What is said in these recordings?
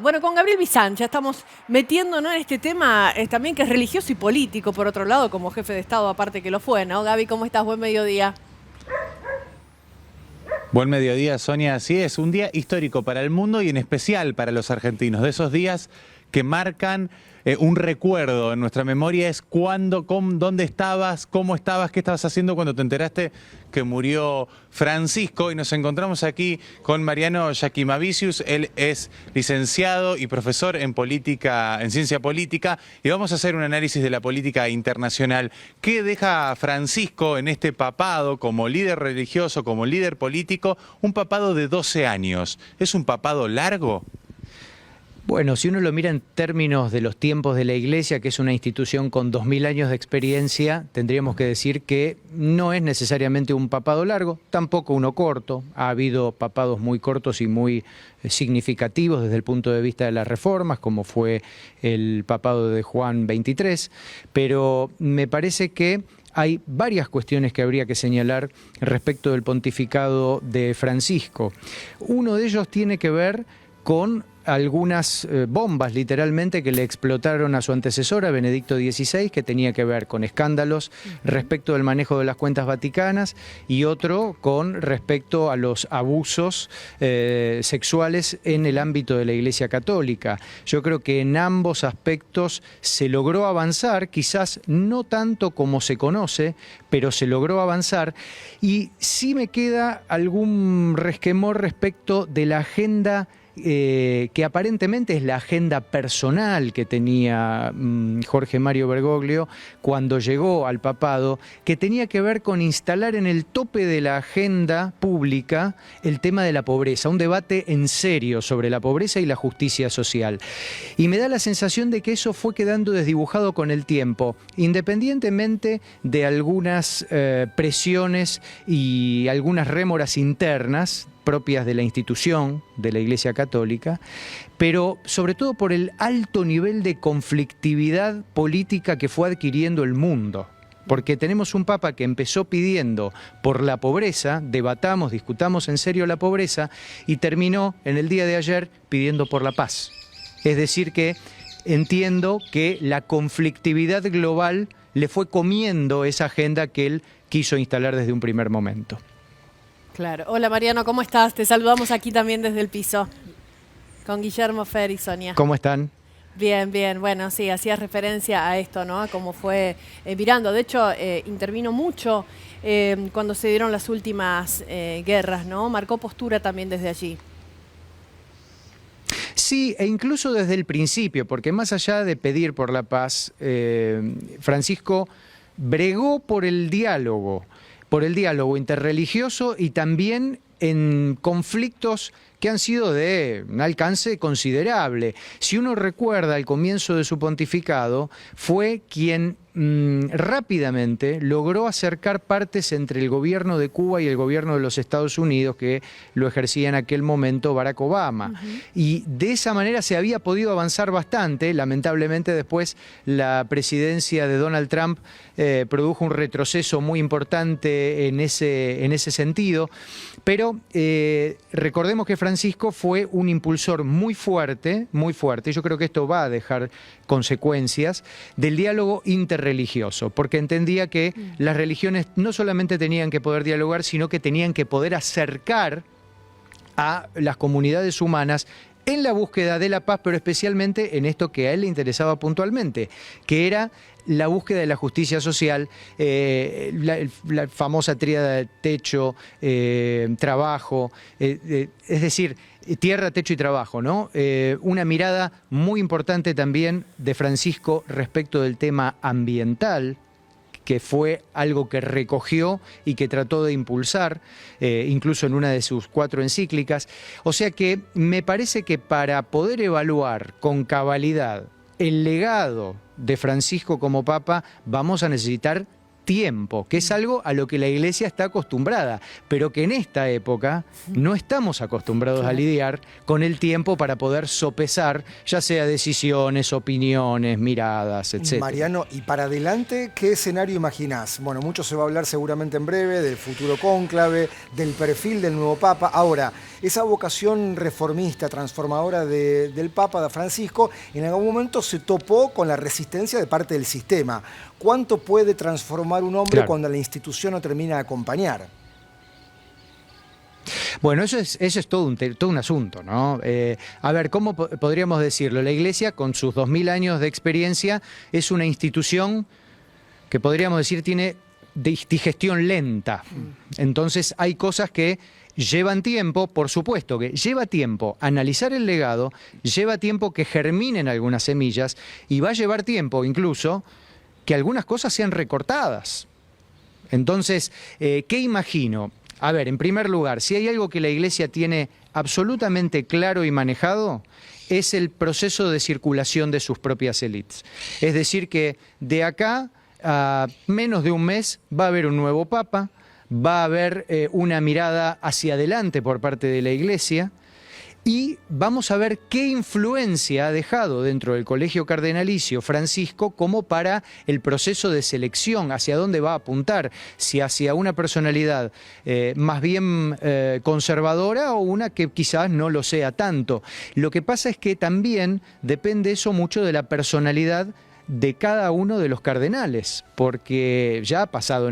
Bueno, con Gabriel Bizán ya estamos metiéndonos en este tema también que es religioso y político, por otro lado, como jefe de Estado, aparte que lo fue, ¿no? Gaby, ¿cómo estás? Buen mediodía. Buen mediodía, Sonia. Así es, un día histórico para el mundo y en especial para los argentinos. De esos días que marcan un recuerdo en nuestra memoria es cuándo, dónde estabas, cómo estabas, qué estabas haciendo cuando te enteraste que murió Francisco. Y nos encontramos aquí con Mariano Yaquimavicius. Él es licenciado y profesor en política, en ciencia política, y vamos a hacer un análisis de la política internacional. ¿Qué deja Francisco en este papado como líder religioso, como líder político? Un papado de 12 años. ¿Es un papado largo? Bueno, si uno lo mira en términos de los tiempos de la Iglesia, que es una institución con 2000 años de experiencia, tendríamos que decir que no es necesariamente un papado largo, tampoco uno corto. Ha habido papados muy cortos y muy significativos desde el punto de vista de las reformas, como fue el papado de Juan XXIII, pero me parece que hay varias cuestiones que habría que señalar respecto del pontificado de Francisco. Uno de ellos tiene que ver con algunas bombas, literalmente, que le explotaron a su antecesora, Benedicto XVI, que tenía que ver con escándalos respecto del manejo de las cuentas vaticanas, y otro con respecto a los abusos sexuales en el ámbito de la Iglesia Católica. Yo creo que en ambos aspectos se logró avanzar, quizás no tanto como se conoce, pero se logró avanzar, y sí me queda algún resquemor respecto de la agenda que aparentemente es la agenda personal que tenía Jorge Mario Bergoglio cuando llegó al papado, que tenía que ver con instalar en el tope de la agenda pública el tema de la pobreza, un debate en serio sobre la pobreza y la justicia social. Y me da la sensación de que eso fue quedando desdibujado con el tiempo, independientemente de algunas presiones y algunas rémoras internas propias de la institución de la Iglesia Católica, pero sobre todo por el alto nivel de conflictividad política que fue adquiriendo el mundo. Porque tenemos un papa que empezó pidiendo por la pobreza, debatamos, discutamos en serio la pobreza, y terminó en el día de ayer pidiendo por la paz. Es decir que entiendo que la conflictividad global le fue comiendo esa agenda que él quiso instalar desde un primer momento. Claro. Hola Mariano, ¿cómo estás? Te saludamos aquí también desde el piso, con Guillermo, Fer y Sonia. ¿Cómo están? Bien, bien. Bueno, sí, hacías referencia a esto, ¿no? A cómo fue virando. De hecho, intervino mucho cuando se dieron las últimas guerras, ¿no? Marcó postura también desde allí. Sí, e incluso desde el principio, porque más allá de pedir por la paz, Francisco bregó por el diálogo interreligioso y también en conflictos que han sido de un alcance considerable. Si uno recuerda el comienzo de su pontificado, fue quien rápidamente logró acercar partes entre el gobierno de Cuba y el gobierno de los Estados Unidos, que lo ejercía en aquel momento Barack Obama. Y de esa manera se había podido avanzar bastante. Lamentablemente después la presidencia de Donald Trump produjo un retroceso muy importante en ese sentido. Pero recordemos que Francisco fue un impulsor muy fuerte, yo creo que esto va a dejar consecuencias, del diálogo interreligioso, porque entendía que las religiones no solamente tenían que poder dialogar, sino que tenían que poder acercar a las comunidades humanas en la búsqueda de la paz, pero especialmente en esto que a él le interesaba puntualmente, que era la búsqueda de la justicia social, la famosa tríada de techo, trabajo, es decir, tierra, techo y trabajo, ¿no? Una mirada muy importante también de Francisco respecto del tema ambiental, que fue algo que recogió y que trató de impulsar, incluso en una de sus 4 encíclicas. O sea que me parece que para poder evaluar con cabalidad el legado de Francisco como Papa, vamos a necesitar tiempo, que es algo a lo que la Iglesia está acostumbrada, pero que en esta época no estamos acostumbrados a lidiar con el tiempo para poder sopesar, ya sea decisiones, opiniones, miradas, etc. Mariano, y para adelante, ¿qué escenario imaginás? Bueno, mucho se va a hablar seguramente en breve del futuro cónclave, del perfil del nuevo Papa. Ahora, esa vocación reformista, transformadora del Papa Francisco, en algún momento se topó con la resistencia de parte del sistema. ¿Cuánto puede transformar un hombre cuando la institución no termina de acompañar? Bueno, eso es todo un asunto, ¿no? A ver, ¿cómo podríamos decirlo? La Iglesia, con sus 2000 años de experiencia, es una institución que podríamos decir tiene digestión lenta. Entonces hay cosas que llevan tiempo, por supuesto que lleva tiempo analizar el legado, lleva tiempo que germinen algunas semillas y va a llevar tiempo incluso que algunas cosas sean recortadas. Entonces, ¿qué imagino? A ver, en primer lugar, si hay algo que la Iglesia tiene absolutamente claro y manejado, es el proceso de circulación de sus propias élites. Es decir, que de acá a menos de un mes va a haber un nuevo Papa, va a haber una mirada hacia adelante por parte de la Iglesia y vamos a ver qué influencia ha dejado dentro del Colegio Cardenalicio Francisco como para el proceso de selección, hacia dónde va a apuntar, si hacia una personalidad más bien conservadora o una que quizás no lo sea tanto. Lo que pasa es que también depende eso mucho de la personalidad de cada uno de los cardenales, porque ya ha pasado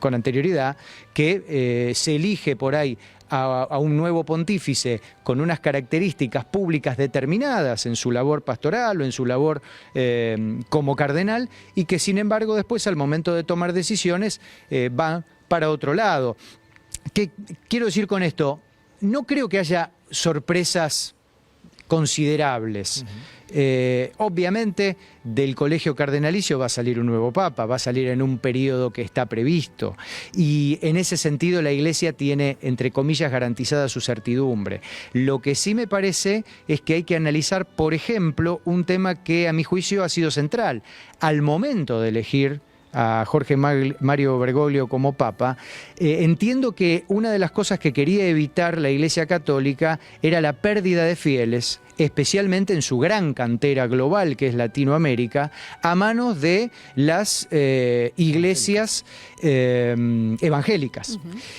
con anterioridad que se elige por ahí a un nuevo pontífice con unas características públicas determinadas en su labor pastoral o en su labor como cardenal y que sin embargo después al momento de tomar decisiones va para otro lado. ¿Qué quiero decir con esto? No creo que haya sorpresas considerables. Obviamente del Colegio Cardenalicio va a salir un nuevo Papa, va a salir en un periodo que está previsto y en ese sentido la Iglesia tiene, entre comillas, garantizada su certidumbre. Lo que sí me parece es que hay que analizar, por ejemplo, un tema que a mi juicio ha sido central. Al momento de elegir a Jorge Mario Bergoglio como Papa, entiendo que una de las cosas que quería evitar la Iglesia Católica era la pérdida de fieles, especialmente en su gran cantera global que es Latinoamérica, a manos de las iglesias evangélicas.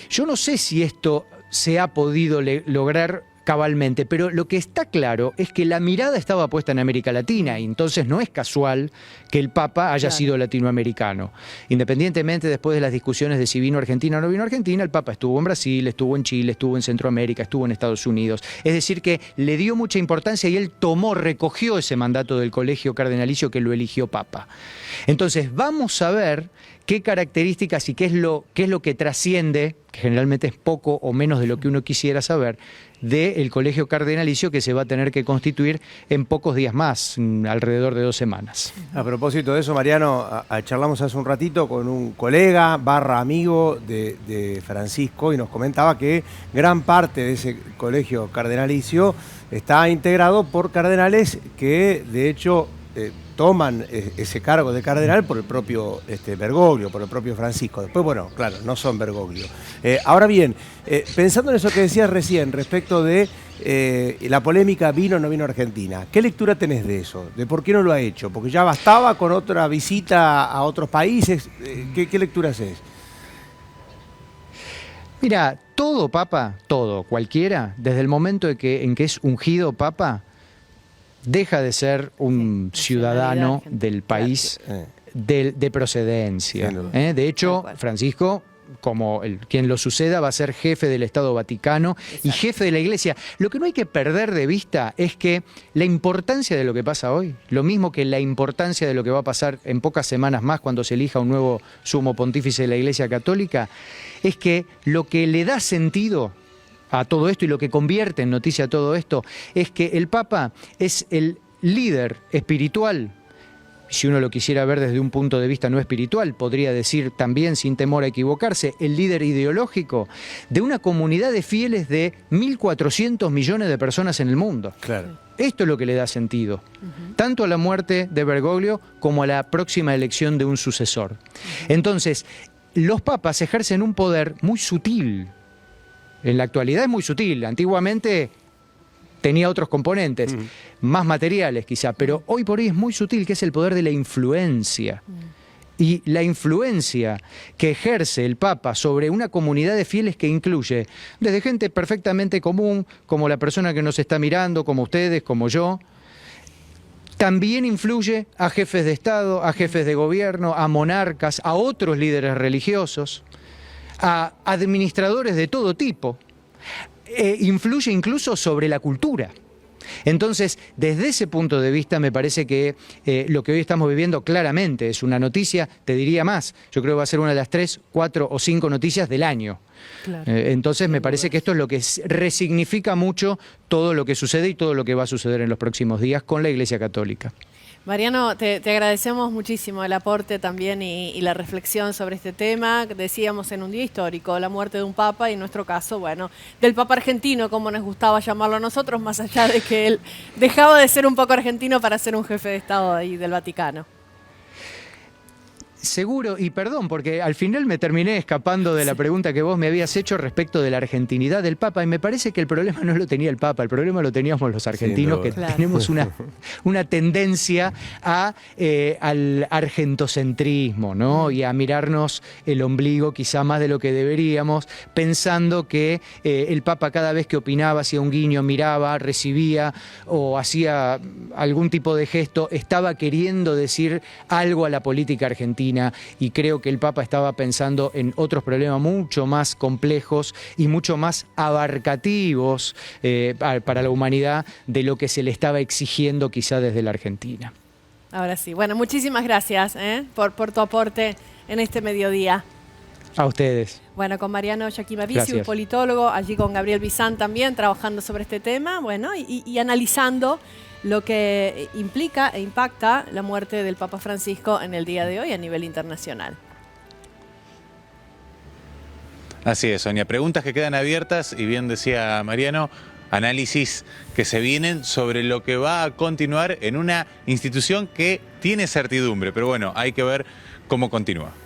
Yo no sé si esto se ha podido lograr cabalmente, pero lo que está claro es que la mirada estaba puesta en América Latina y entonces no es casual que el Papa haya sido latinoamericano. Independientemente después de las discusiones de si vino a Argentina o no vino a Argentina, el Papa estuvo en Brasil, estuvo en Chile, estuvo en Centroamérica, estuvo en Estados Unidos. Es decir que le dio mucha importancia y él recogió ese mandato del Colegio Cardenalicio que lo eligió Papa. Entonces vamos a ver qué características y qué es lo que trasciende, que generalmente es poco o menos de lo que uno quisiera saber, del Colegio Cardenalicio que se va a tener que constituir en pocos días más, alrededor de 2 semanas. A propósito de eso, Mariano, charlamos hace un ratito con un colega amigo de Francisco y nos comentaba que gran parte de ese Colegio Cardenalicio está integrado por cardenales que de hecho toman ese cargo de cardenal por el propio Bergoglio, por el propio Francisco. Después, bueno, claro, no son Bergoglio. Ahora bien, pensando en eso que decías recién respecto de la polémica vino o no vino a Argentina, ¿qué lectura tenés de eso? ¿De por qué no lo ha hecho? ¿Porque ya bastaba con otra visita a otros países? ¿Qué lectura haces? Mira, todo Papa, todo, cualquiera, desde el momento en que es ungido Papa, deja de ser un ciudadano del país de procedencia. De hecho, Francisco, como quien lo suceda, va a ser jefe del Estado Vaticano y jefe de la Iglesia. Lo que no hay que perder de vista es que la importancia de lo que pasa hoy, lo mismo que la importancia de lo que va a pasar en pocas semanas más cuando se elija un nuevo sumo pontífice de la Iglesia Católica, es que lo que le da sentido a todo esto y lo que convierte en noticia a todo esto es que el Papa es el líder espiritual. Si uno lo quisiera ver desde un punto de vista no espiritual, podría decir también, sin temor a equivocarse, el líder ideológico de una comunidad de fieles de 1.400 millones de personas en el mundo. Claro. Esto es lo que le da sentido, tanto a la muerte de Bergoglio como a la próxima elección de un sucesor. Entonces, los papas ejercen un poder muy sutil. En la actualidad es muy sutil, antiguamente tenía otros componentes, más materiales quizá, pero hoy por hoy es muy sutil, que es el poder de la influencia. y la influencia que ejerce el Papa sobre una comunidad de fieles que incluye desde gente perfectamente común, como la persona que nos está mirando, como ustedes, como yo, también influye a jefes de Estado, a jefes de gobierno, a monarcas, a otros líderes religiosos, a administradores de todo tipo. Influye incluso sobre la cultura. Entonces, desde ese punto de vista, me parece que lo que hoy estamos viviendo claramente es una noticia, te diría más, yo creo que va a ser una de las 3, 4 o 5 noticias del año. Claro. Entonces, me parece que esto es lo que resignifica mucho todo lo que sucede y todo lo que va a suceder en los próximos días con la Iglesia Católica. Mariano, te agradecemos muchísimo el aporte también y la reflexión sobre este tema. Decíamos en un día histórico, la muerte de un papa y en nuestro caso, bueno, del papa argentino, como nos gustaba llamarlo a nosotros, más allá de que él dejaba de ser un poco argentino para ser un jefe de Estado ahí del Vaticano. Seguro, y perdón, porque al final me terminé escapando de la pregunta que vos me habías hecho respecto de la argentinidad del Papa, y me parece que el problema no lo tenía el Papa, el problema lo teníamos los argentinos, que tenemos una tendencia al argentocentrismo, ¿no? Y a mirarnos el ombligo quizá más de lo que deberíamos, pensando que el Papa cada vez que opinaba, hacía un guiño, miraba, recibía o hacía algún tipo de gesto, estaba queriendo decir algo a la política argentina. Y creo que el Papa estaba pensando en otros problemas mucho más complejos y mucho más abarcativos para la humanidad de lo que se le estaba exigiendo quizá desde la Argentina. Ahora sí. Bueno, muchísimas gracias por tu aporte en este mediodía. A ustedes. Bueno, con Mariano Giacchimavisi, un politólogo, allí con Gabriel Bizán también, trabajando sobre este tema, bueno, y analizando lo que implica e impacta la muerte del Papa Francisco en el día de hoy a nivel internacional. Así es, Sonia. Preguntas que quedan abiertas y bien decía Mariano, análisis que se vienen sobre lo que va a continuar en una institución que tiene certidumbre, pero bueno, hay que ver cómo continúa.